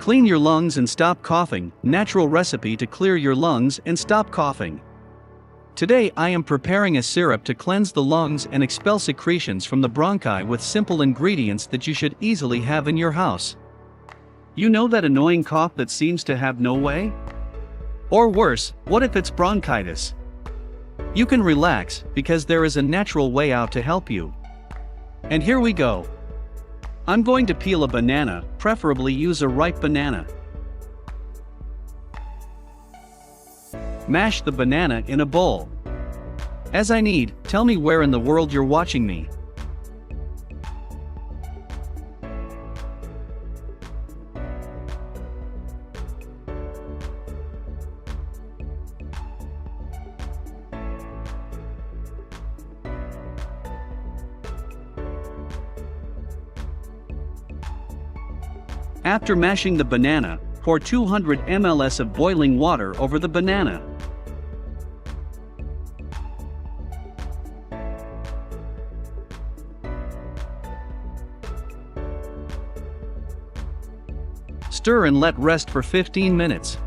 Clean your lungs and stop coughing, natural recipe to clear your lungs and stop coughing. Today I am preparing a syrup to cleanse the lungs and expel secretions from the bronchi with simple ingredients that you should easily have in your house. You know that annoying cough that seems to have no way? Or worse, what if it's bronchitis? You can relax, because there is a natural way out to help you. And here we go. I'm going to peel a banana, preferably use a ripe banana. Mash the banana in a bowl. As I need, tell me where in the world you're watching me. After mashing the banana, pour 200 ml of boiling water over the banana. Stir and let rest for 15 minutes.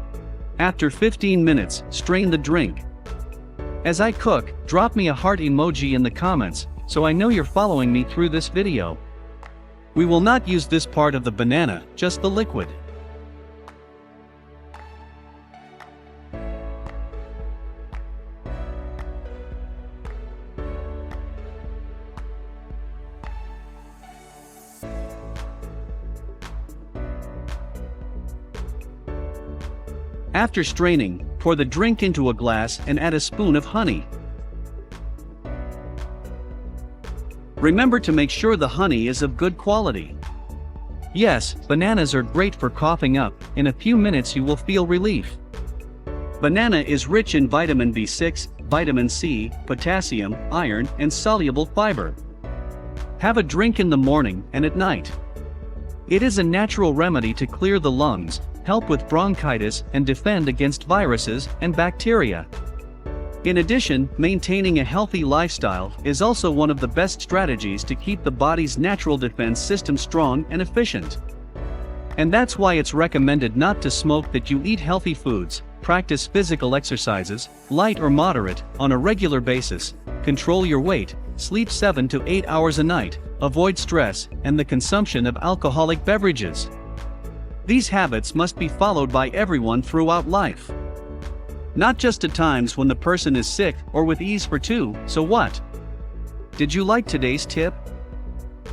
After 15 minutes, strain the drink. As I cook, drop me a heart emoji in the comments, so I know you're following me through this video. We will not use this part of the banana, just the liquid. After straining, pour the drink into a glass and add a spoon of honey. Remember to make sure the honey is of good quality. Yes, bananas are great for coughing up, in a few minutes you will feel relief. Banana is rich in vitamin B6, vitamin C, potassium, iron, and soluble fiber. Have a drink in the morning and at night. It is a natural remedy to clear the lungs, help with bronchitis, and defend against viruses and bacteria. In addition, maintaining a healthy lifestyle is also one of the best strategies to keep the body's natural defense system strong and efficient. And that's why it's recommended not to smoke, that you eat healthy foods, practice physical exercises, light or moderate, on a regular basis, control your weight, sleep 7 to 8 hours a night, avoid stress, and the consumption of alcoholic beverages. These habits must be followed by everyone throughout life. Not just at times when the person is sick or with ease for two. So what? Did you like today's tip?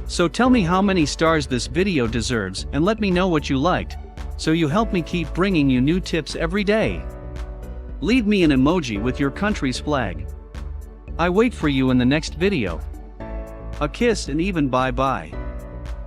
So tell me how many stars this video deserves and let me know what you liked, so you help me keep bringing you new tips every day. Leave me an emoji with your country's flag. I wait for you in the next video. A kiss and even bye-bye.